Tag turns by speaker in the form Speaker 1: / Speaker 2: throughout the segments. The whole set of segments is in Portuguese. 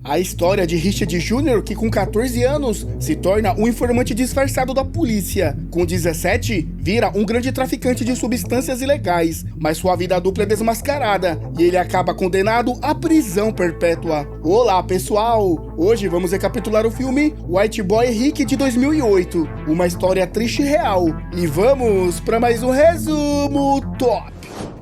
Speaker 1: A história de Richard Jr., que com 14 anos se torna um informante disfarçado da polícia. Com 17, vira um grande traficante de substâncias ilegais, mas sua vida dupla é desmascarada e ele acaba condenado à prisão perpétua. Olá pessoal, hoje vamos recapitular o filme White Boy Rick de 2008, uma história triste e real, e vamos para mais um resumo top!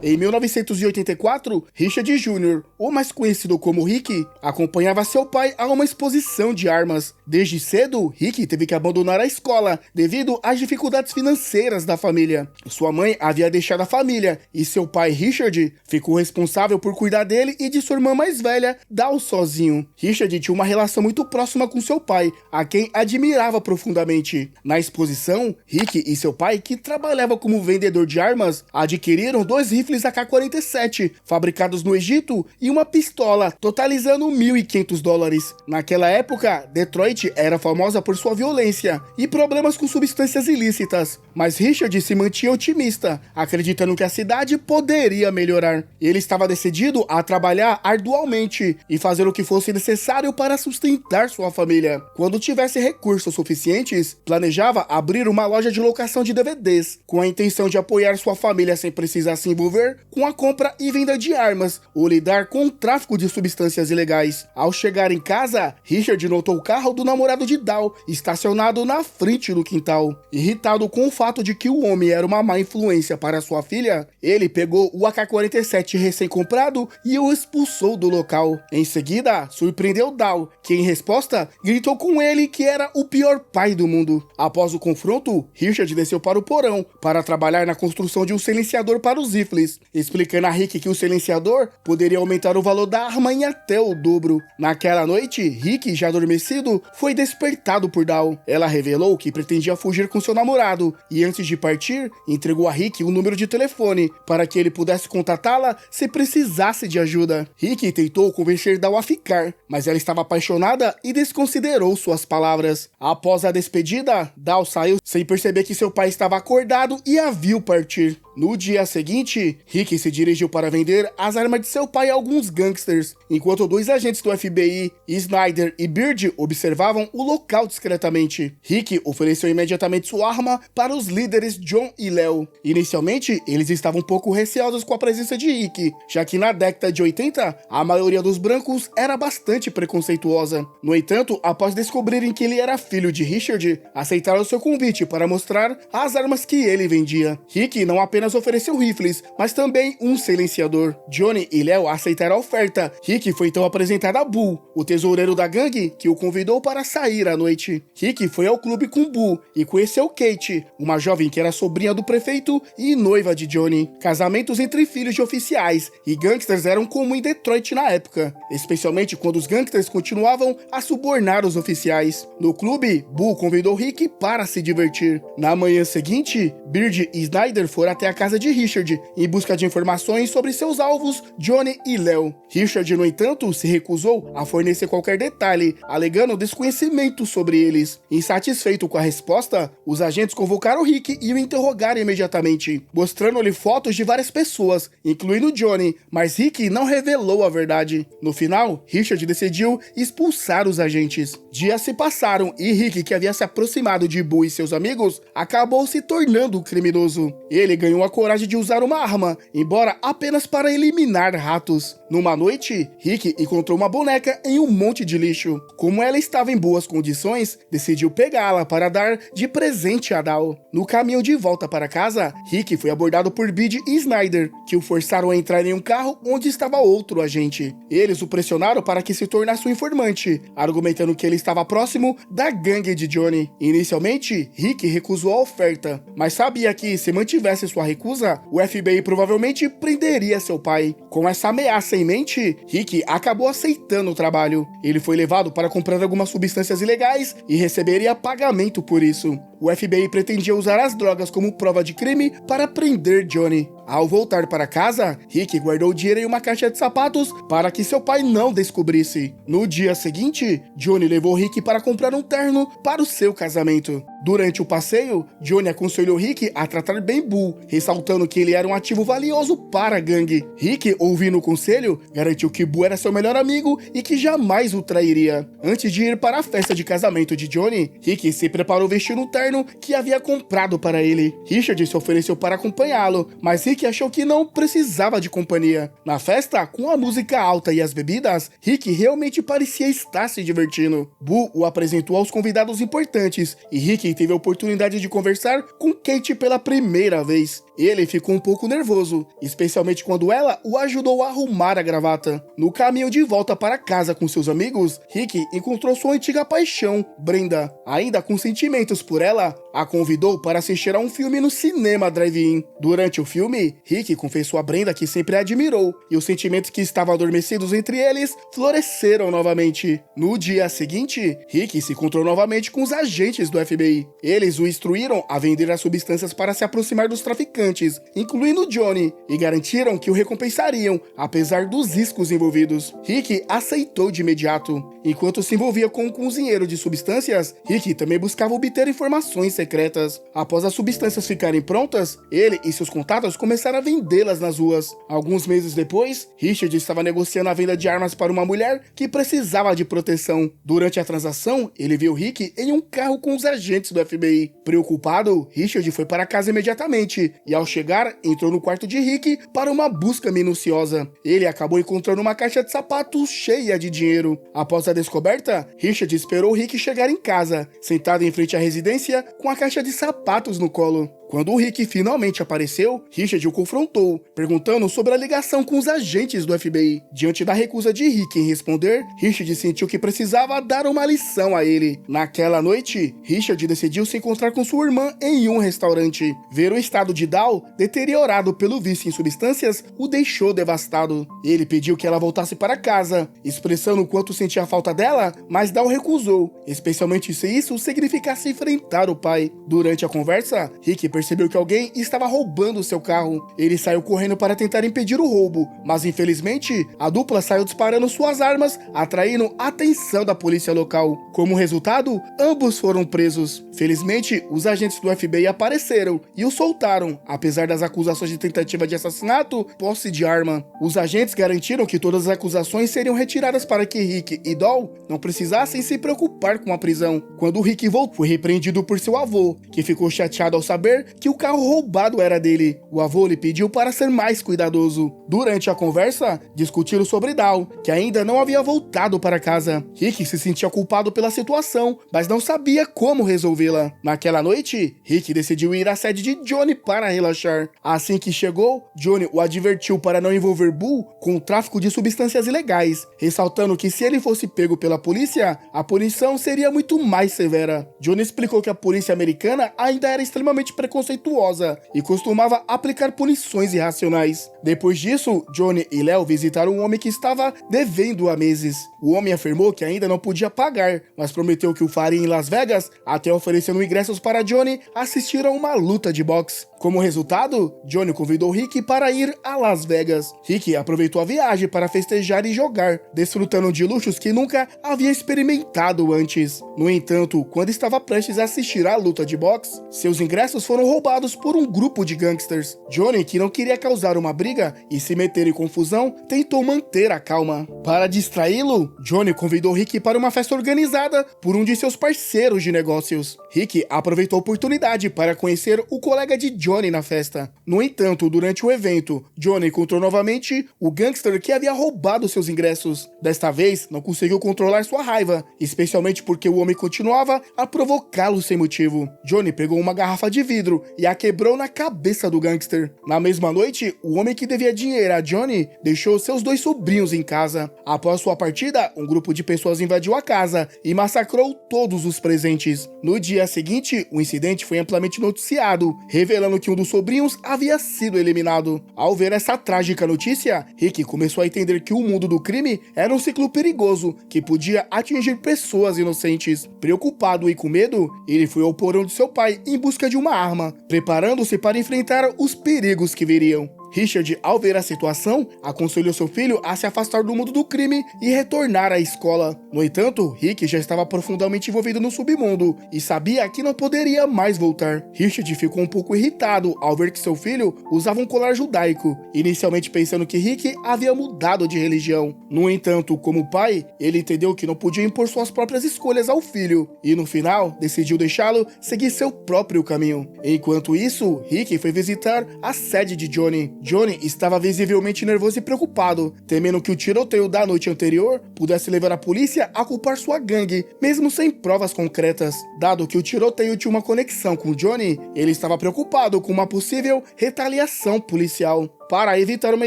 Speaker 1: Em 1984, Richard Jr., ou mais conhecido como Rick, acompanhava seu pai a uma exposição de armas. Desde cedo, Rick teve que abandonar a escola devido às dificuldades financeiras da família. Sua mãe havia deixado a família e seu pai, Richard, ficou responsável por cuidar dele e de sua irmã mais velha, Dal, sozinho. Richard tinha uma relação muito próxima com seu pai, a quem admirava profundamente. Na exposição, Rick e seu pai, que trabalhava como vendedor de armas, adquiriram 2 rifles AK-47, fabricados no Egito, e uma pistola, totalizando $1.500. Naquela época, Detroit era famosa por sua violência e problemas com substâncias ilícitas, mas Richard se mantinha otimista, acreditando que a cidade poderia melhorar. Ele estava decidido a trabalhar arduamente e fazer o que fosse necessário para sustentar sua família. Quando tivesse recursos suficientes, planejava abrir uma loja de locação de DVDs, com a intenção de apoiar sua família sem precisar se envolver com a compra e venda de armas ou lidar com o tráfico de substâncias ilegais. Ao chegar em casa, Richard notou o carro do namorado de Dal estacionado na frente do quintal. Irritado com o fato de que o homem era uma má influência para sua filha, ele pegou o AK-47 recém-comprado e o expulsou do local. Em seguida, surpreendeu Dal, que em resposta gritou com ele que era o pior pai do mundo. Após o confronto, Richard desceu para o porão para trabalhar na construção de um silenciador para os rifles, explicando a Rick que o silenciador poderia aumentar o valor da arma em até o dobro. Naquela noite, Rick, já adormecido, foi despertado por Dal. Ela revelou que pretendia fugir com seu namorado e antes de partir, entregou a Rick um número de telefone para que ele pudesse contatá-la se precisasse de ajuda. Rick tentou convencer Dal a ficar, mas ela estava apaixonada e desconsiderou suas palavras. Após a despedida, Dal saiu sem perceber que seu pai estava acordado e a viu partir. No dia seguinte, Rick se dirigiu para vender as armas de seu pai a alguns gangsters, enquanto 2 agentes do FBI, Snyder e Beard, observavam o local discretamente. Rick ofereceu imediatamente sua arma para os líderes John e Leo. Inicialmente, eles estavam um pouco receosos com a presença de Rick, já que na década de 80, a maioria dos brancos era bastante preconceituosa. No entanto, após descobrirem que ele era filho de Richard, aceitaram seu convite para mostrar as armas que ele vendia. Rick não apenas ofereceu rifles, mas também um silenciador. Johnny e Leo aceitaram a oferta. Rick foi então apresentado a Bull, o tesoureiro da gangue, que o convidou para sair à noite. Rick foi ao clube com Bull e conheceu Kate, uma jovem que era sobrinha do prefeito e noiva de Johnny. Casamentos entre filhos de oficiais e gangsters eram comum em Detroit na época, especialmente quando os gangsters continuavam a subornar os oficiais. No clube, Bull convidou Rick para se divertir. Na manhã seguinte, Beard e Snyder foram até a casa de Richard em busca de informações sobre seus alvos, Johnny e Leo. Richard, no entanto, se recusou a fornecer qualquer detalhe, alegando desconhecimento sobre eles. Insatisfeito com a resposta, os agentes convocaram Rick e o interrogaram imediatamente, mostrando-lhe fotos de várias pessoas, incluindo Johnny, mas Rick não revelou a verdade. No final, Richard decidiu expulsar os agentes. Dias se passaram e Rick, que havia se aproximado de Boo e seus amigos, acabou se tornando um criminoso. Ele ganhou a coragem de usar uma arma, embora apenas para eliminar ratos. Numa noite, Rick encontrou uma boneca em um monte de lixo. Como ela estava em boas condições, decidiu pegá-la para dar de presente a Dal. No caminho de volta para casa, Rick foi abordado por Beard e Snyder, que o forçaram a entrar em um carro onde estava outro agente. Eles o pressionaram para que se tornasse um informante, argumentando que ele estava próximo da gangue de Johnny. Inicialmente, Rick recusou a oferta, mas sabia que, se mantivesse sua recusa, o FBI provavelmente prenderia seu pai. Com essa ameaça em mente, Rick acabou aceitando o trabalho. Ele foi levado para comprar algumas substâncias ilegais e receberia pagamento por isso. O FBI pretendia usar as drogas como prova de crime para prender Johnny. Ao voltar para casa, Rick guardou o dinheiro em uma caixa de sapatos para que seu pai não descobrisse. No dia seguinte, Johnny levou Rick para comprar um terno para o seu casamento. Durante o passeio, Johnny aconselhou Rick a tratar bem Bull, ressaltando que ele era um ativo valioso para a gangue. Rick, ouvindo o conselho, garantiu que Bull era seu melhor amigo e que jamais o trairia. Antes de ir para a festa de casamento de Johnny, Rick se preparou vestindo um terno que havia comprado para ele. Richard se ofereceu para acompanhá-lo, mas Rick achou que não precisava de companhia. Na festa, com a música alta e as bebidas, Rick realmente parecia estar se divertindo. Bull o apresentou aos convidados importantes e Rick teve a oportunidade de conversar com Kate pela primeira vez. Ele ficou um pouco nervoso, especialmente quando ela o ajudou a arrumar a gravata. No caminho de volta para casa com seus amigos, Rick encontrou sua antiga paixão, Brenda. Ainda com sentimentos por ela, a convidou para assistir a um filme no cinema drive-in. Durante o filme, Rick confessou a Brenda que sempre a admirou, e os sentimentos que estavam adormecidos entre eles floresceram novamente. No dia seguinte, Rick se encontrou novamente com os agentes do FBI. Eles o instruíram a vender as substâncias para se aproximar dos traficantes, incluindo Johnny, e garantiram que o recompensariam, apesar dos riscos envolvidos. Rick aceitou de imediato. Enquanto se envolvia com um cozinheiro de substâncias, Rick também buscava obter informações secretas. Após as substâncias ficarem prontas, ele e seus contatos começaram a vendê-las nas ruas. Alguns meses depois, Richard estava negociando a venda de armas para uma mulher que precisava de proteção. Durante a transação, ele viu Rick em um carro com os agentes do FBI. Preocupado, Richard foi para casa imediatamente e, ao chegar, entrou no quarto de Rick para uma busca minuciosa. Ele acabou encontrando uma caixa de sapatos cheia de dinheiro. Após a descoberta, Richard esperou Rick chegar em casa, sentado em frente à residência com a caixa de sapatos no colo. Quando o Rick finalmente apareceu, Richard o confrontou, perguntando sobre a ligação com os agentes do FBI. Diante da recusa de Rick em responder, Richard sentiu que precisava dar uma lição a ele. Naquela noite, Richard decidiu se encontrar com sua irmã em um restaurante. Ver o estado de Dal, deteriorado pelo vício em substâncias, o deixou devastado. Ele pediu que ela voltasse para casa, expressando o quanto sentia a falta dela, mas Dal recusou, especialmente se isso significasse enfrentar o pai. Durante a conversa, Rick percebeu que alguém estava roubando seu carro. Ele saiu correndo para tentar impedir o roubo, mas infelizmente, a dupla saiu disparando suas armas, atraindo a atenção da polícia local. Como resultado, ambos foram presos. Felizmente, os agentes do FBI apareceram e o soltaram, apesar das acusações de tentativa de assassinato, posse de arma. Os agentes garantiram que todas as acusações seriam retiradas para que Rick e Dal não precisassem se preocupar com a prisão. Quando Rick voltou, foi repreendido por seu avô, que ficou chateado ao saber que o carro roubado era dele. O avô lhe pediu para ser mais cuidadoso. Durante a conversa, discutiram sobre Dal, que ainda não havia voltado para casa. Rick se sentia culpado pela situação, mas não sabia como resolvê-la. Naquela noite, Rick decidiu ir à sede de Johnny para relaxar. Assim que chegou, Johnny o advertiu para não envolver Bull com o tráfico de substâncias ilegais, ressaltando que se ele fosse pego pela polícia, a punição seria muito mais severa. Johnny explicou que a polícia americana ainda era extremamente preconceituosa e costumava aplicar punições irracionais. Depois disso, Johnny e Léo visitaram um homem que estava devendo há meses. O homem afirmou que ainda não podia pagar, mas prometeu que o faria em Las Vegas, até oferecendo ingressos para Johnny assistir a uma luta de boxe. Como resultado, Johnny convidou Rick para ir a Las Vegas. Rick aproveitou a viagem para festejar e jogar, desfrutando de luxos que nunca havia experimentado antes. No entanto, quando estava prestes a assistir à luta de boxe, seus ingressos foram roubados por um grupo de gangsters. Johnny, que não queria causar uma briga e se meter em confusão, tentou manter a calma. Para distraí-lo, Johnny convidou Rick para uma festa organizada por um de seus parceiros de negócios. Rick aproveitou a oportunidade para conhecer o colega de Johnny na festa. No entanto, durante o evento, Johnny encontrou novamente o gangster que havia roubado seus ingressos. Desta vez, não conseguiu controlar sua raiva, especialmente porque o homem continuava a provocá-lo sem motivo. Johnny pegou uma garrafa de vidro e a quebrou na cabeça do gangster. Na mesma noite, o homem que devia dinheiro a Johnny deixou seus dois sobrinhos em casa. Após sua partida, um grupo de pessoas invadiu a casa e massacrou todos os presentes. No dia seguinte, o incidente foi amplamente noticiado, revelando que um dos sobrinhos havia sido eliminado. Ao ver essa trágica notícia, Rick começou a entender que o mundo do crime era um ciclo perigoso que podia atingir pessoas inocentes. Preocupado e com medo, ele foi ao porão de seu pai em busca de uma arma, preparando-se para enfrentar os perigos que viriam. Richard, ao ver a situação, aconselhou seu filho a se afastar do mundo do crime e retornar à escola. No entanto, Rick já estava profundamente envolvido no submundo e sabia que não poderia mais voltar. Richard ficou um pouco irritado ao ver que seu filho usava um colar judaico, inicialmente pensando que Rick havia mudado de religião. No entanto, como pai, ele entendeu que não podia impor suas próprias escolhas ao filho e, no final, decidiu deixá-lo seguir seu próprio caminho. Enquanto isso, Rick foi visitar a sede de Johnny. Johnny estava visivelmente nervoso e preocupado, temendo que o tiroteio da noite anterior pudesse levar a polícia a culpar sua gangue, mesmo sem provas concretas. Dado que o tiroteio tinha uma conexão com Johnny, ele estava preocupado com uma possível retaliação policial. Para evitar uma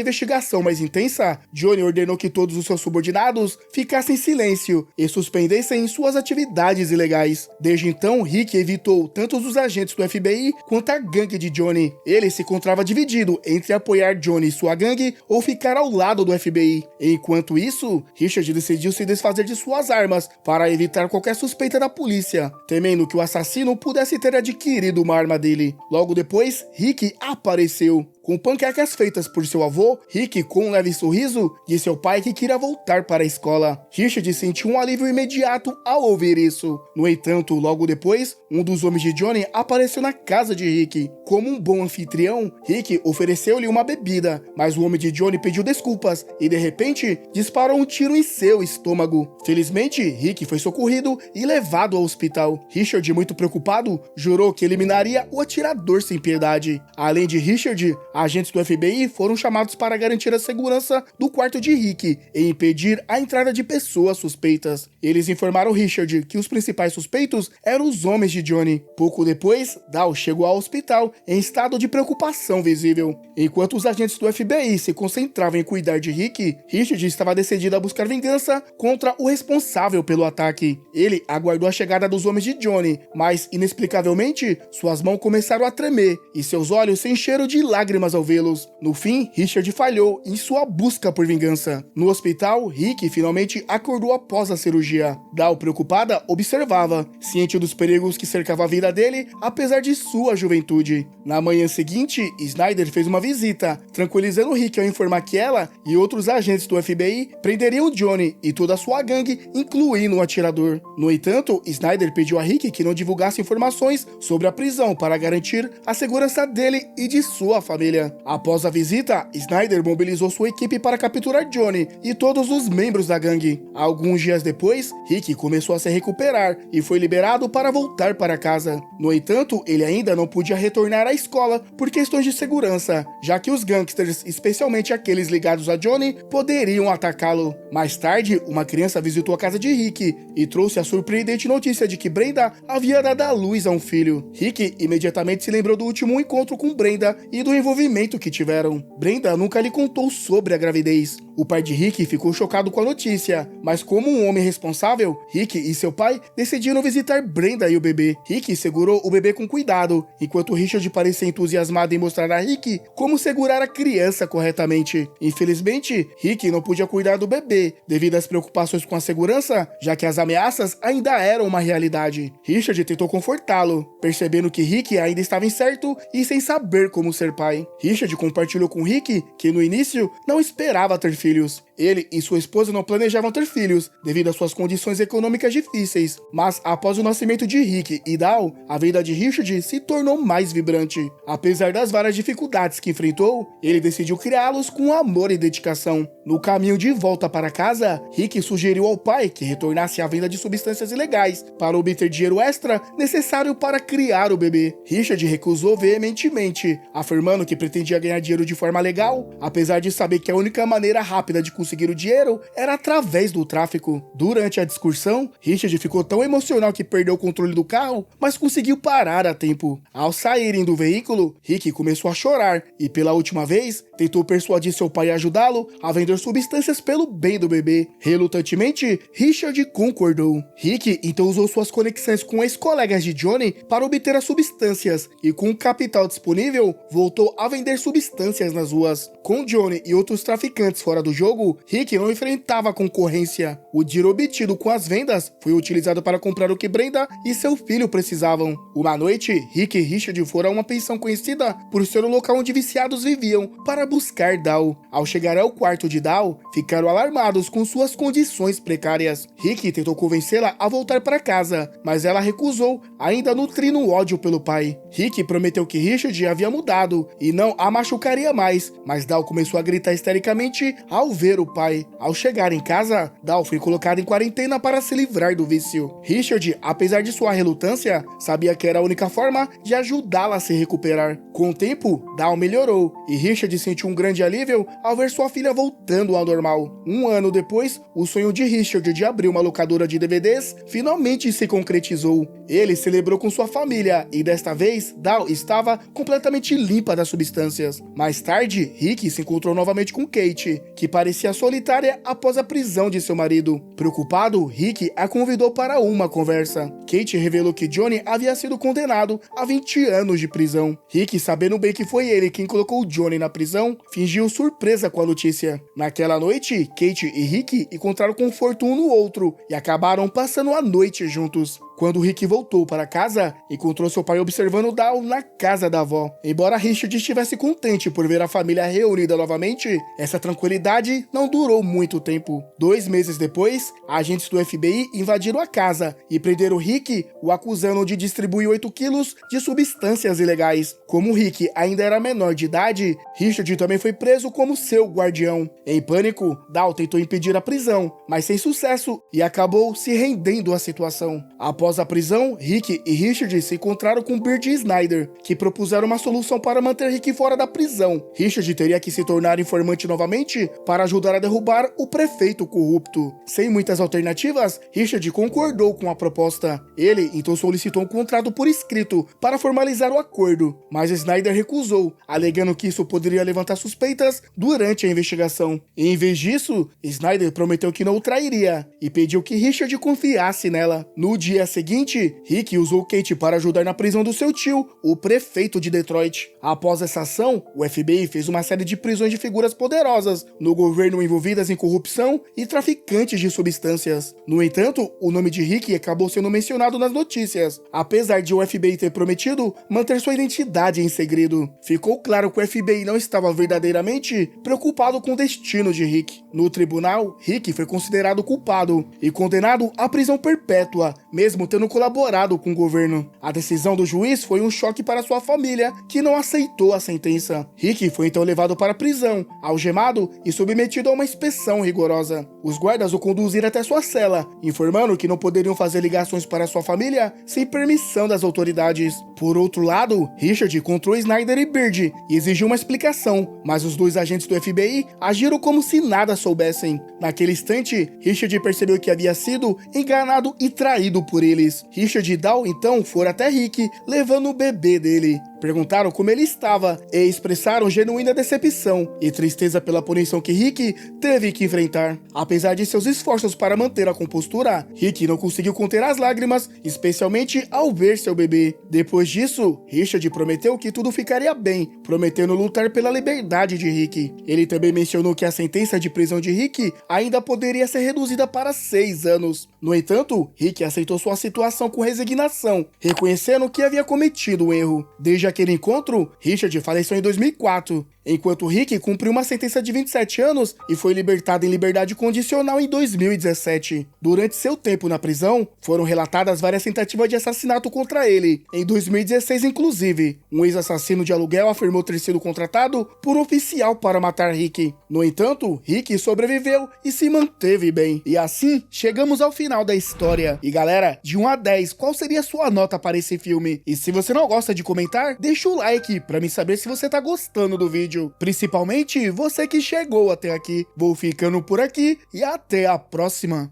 Speaker 1: investigação mais intensa, Johnny ordenou que todos os seus subordinados ficassem em silêncio e suspendessem suas atividades ilegais. Desde então, Rick evitou tanto os agentes do FBI quanto a gangue de Johnny. Ele se encontrava dividido entre apoiar Johnny e sua gangue ou ficar ao lado do FBI. Enquanto isso, Richard decidiu se desfazer de suas armas para evitar qualquer suspeita da polícia, temendo que o assassino pudesse ter adquirido uma arma dele. Logo depois, Rick apareceu. Com panquecas feitas por seu avô, Rick, com um leve sorriso, disse ao pai que queria voltar para a escola. Richard sentiu um alívio imediato ao ouvir isso. No entanto, logo depois, um dos homens de Johnny apareceu na casa de Rick. Como um bom anfitrião, Rick ofereceu-lhe uma bebida, mas o homem de Johnny pediu desculpas e, de repente, disparou um tiro em seu estômago. Felizmente, Rick foi socorrido e levado ao hospital. Richard, muito preocupado, jurou que eliminaria o atirador sem piedade. Além de Richard, agentes do FBI foram chamados para garantir a segurança do quarto de Rick e impedir a entrada de pessoas suspeitas. Eles informaram Richard que os principais suspeitos eram os homens de Johnny. Pouco depois, Dal chegou ao hospital em estado de preocupação visível. Enquanto os agentes do FBI se concentravam em cuidar de Rick, Richard estava decidido a buscar vingança contra o responsável pelo ataque. Ele aguardou a chegada dos homens de Johnny, mas, inexplicavelmente, suas mãos começaram a tremer e seus olhos se encheram de lágrimas ao vê-los. No fim, Richard falhou em sua busca por vingança. No hospital, Rick finalmente acordou após a cirurgia. Dal, preocupada, observava, ciente dos perigos que cercavam a vida dele, apesar de sua juventude. Na manhã seguinte, Snyder fez uma visita, tranquilizando Rick ao informar que ela e outros agentes do FBI prenderiam Johnny e toda a sua gangue, incluindo o atirador. No entanto, Snyder pediu a Rick que não divulgasse informações sobre a prisão para garantir a segurança dele e de sua família. Após a visita, Snyder mobilizou sua equipe para capturar Johnny e todos os membros da gangue. Alguns dias depois, Rick começou a se recuperar e foi liberado para voltar para casa. No entanto, ele ainda não podia retornar à escola por questões de segurança, já que os gangsters, especialmente aqueles ligados a Johnny, poderiam atacá-lo. Mais tarde, uma criança visitou a casa de Rick e trouxe a surpreendente notícia de que Brenda havia dado à luz a um filho. Rick imediatamente se lembrou do último encontro com Brenda e do envolvimento que tiveram. Brenda nunca lhe contou sobre a gravidez. O pai de Rick ficou chocado com a notícia, mas como um homem responsável, Rick e seu pai decidiram visitar Brenda e o bebê. Rick segurou o bebê com cuidado, enquanto Richard parecia entusiasmado em mostrar a Rick como segurar a criança corretamente. Infelizmente, Rick não podia cuidar do bebê, devido às preocupações com a segurança, já que as ameaças ainda eram uma realidade. Richard tentou confortá-lo, percebendo que Rick ainda estava incerto e sem saber como ser pai. Richard compartilhou com Rick que no início não esperava ter filhos. Ele e sua esposa não planejavam ter filhos, devido às suas condições econômicas difíceis. Mas após o nascimento de Rick e Dal, a vida de Richard se tornou mais vibrante. Apesar das várias dificuldades que enfrentou, ele decidiu criá-los com amor e dedicação. No caminho de volta para casa, Rick sugeriu ao pai que retornasse à venda de substâncias ilegais para obter dinheiro extra necessário para criar o bebê. Richard recusou veementemente, afirmando que pretendia ganhar dinheiro de forma legal, apesar de saber que a única maneira rápida de conseguir o dinheiro era através do tráfico. Durante a discussão, Richard ficou tão emocional que perdeu o controle do carro, mas conseguiu parar a tempo. Ao saírem do veículo, Rick começou a chorar e, pela última vez, tentou persuadir seu pai a ajudá-lo a vender substâncias pelo bem do bebê. Relutantemente, Richard concordou. Rick então usou suas conexões com ex-colegas de Johnny para obter as substâncias e, com o capital disponível, voltou a vender substâncias nas ruas. Com Johnny e outros traficantes fora do jogo, entanto, Rick não enfrentava concorrência. O dinheiro obtido com as vendas foi utilizado para comprar o que Brenda e seu filho precisavam. Uma noite, Rick e Richard foram a uma pensão conhecida por ser o local onde viciados viviam para buscar Dal. Ao chegar ao quarto de Dal, ficaram alarmados com suas condições precárias. Rick tentou convencê-la a voltar para casa, mas ela recusou, ainda nutrindo ódio pelo pai. Rick prometeu que Richard havia mudado e não a machucaria mais, mas Dal começou a gritar histericamente ao ver o pai. Ao chegar em casa, Dal foi colocado em quarentena para se livrar do vício. Richard, apesar de sua relutância, sabia que era a única forma de ajudá-la a se recuperar. Com o tempo, Dal melhorou e Richard sentiu um grande alívio ao ver sua filha voltando ao normal. Um ano depois, o sonho de Richard de abrir uma locadora de DVDs finalmente se concretizou. Ele celebrou com sua família e desta vez, Dal estava completamente limpa das substâncias. Mais tarde, Rick se encontrou novamente com Kate, que parecia solitária após a prisão de seu marido. Preocupado, Rick a convidou para uma conversa. Kate revelou que Johnny havia sido condenado a 20 anos de prisão. Rick, sabendo bem que foi ele quem colocou Johnny na prisão, fingiu surpresa com a notícia. Naquela noite, Kate e Rick encontraram conforto um no outro e acabaram passando a noite juntos. Quando Rick voltou para casa, encontrou seu pai observando Dal na casa da avó. Embora Richard estivesse contente por ver a família reunida novamente, essa tranquilidade não durou muito tempo. 2 meses depois, agentes do FBI invadiram a casa e prenderam Rick, o acusando de distribuir 8 quilos de substâncias ilegais. Como Rick ainda era menor de idade, Richard também foi preso como seu guardião. Em pânico, Dal tentou impedir a prisão, mas sem sucesso, e acabou se rendendo à situação. Após a prisão, Rick e Richard se encontraram com Bird e Snyder, que propuseram uma solução para manter Rick fora da prisão. Richard teria que se tornar informante novamente para ajudar a derrubar o prefeito corrupto. Sem muitas alternativas, Richard concordou com a proposta. Ele então solicitou um contrato por escrito para formalizar o acordo, mas Snyder recusou, alegando que isso poderia levantar suspeitas durante a investigação. E, em vez disso, Snyder prometeu que não o trairia e pediu que Richard confiasse nela. No dia seguinte, Rick usou Kate para ajudar na prisão do seu tio, o prefeito de Detroit. Após essa ação, o FBI fez uma série de prisões de figuras poderosas no governo envolvidas em corrupção e traficantes de substâncias. No entanto, o nome de Rick acabou sendo mencionado nas notícias, apesar de o FBI ter prometido manter sua identidade em segredo. Ficou claro que o FBI não estava verdadeiramente preocupado com o destino de Rick. No tribunal, Rick foi considerado culpado e condenado à prisão perpétua, mesmo tendo colaborado com o governo. A decisão do juiz foi um choque para sua família, que não aceitou a sentença. Rick foi então levado para a prisão, algemado e submetido a uma inspeção rigorosa. Os guardas o conduziram até sua cela, informando que não poderiam fazer ligações para sua família sem permissão das autoridades. Por outro lado, Richard encontrou Snyder e Bird e exigiu uma explicação, mas os 2 agentes do FBI agiram como se nada soubessem. Naquele instante, Richard percebeu que havia sido enganado e traído por eles. Richard e Dal então foram até Rick, levando o bebê dele. Perguntaram como ele estava e expressaram genuína decepção e tristeza pela punição que Rick teve que enfrentar. Apesar de seus esforços para manter a compostura, Rick não conseguiu conter as lágrimas, especialmente ao ver seu bebê. Depois disso, Richard prometeu que tudo ficaria bem, prometendo lutar pela liberdade de Rick. Ele também mencionou que a sentença de prisão de Rick ainda poderia ser reduzida para 6 anos. No entanto, Rick aceitou sua situação com resignação, reconhecendo que havia cometido um erro. Desde aquele encontro, Richard faleceu em 2004, enquanto Rick cumpriu uma sentença de 27 anos e foi libertado em liberdade condicional em 2017. Durante seu tempo na prisão, foram relatadas várias tentativas de assassinato contra ele. Em 2016, inclusive, um ex-assassino de aluguel afirmou ter sido contratado por um oficial para matar Rick. No entanto, Rick sobreviveu e se manteve bem. E assim, chegamos ao final da história. E galera, de 1 a 10, qual seria a sua nota para esse filme? E se você não gosta de comentar, deixa o like para mim saber se você tá gostando do vídeo. Principalmente você que chegou até aqui. Vou ficando por aqui e até a próxima.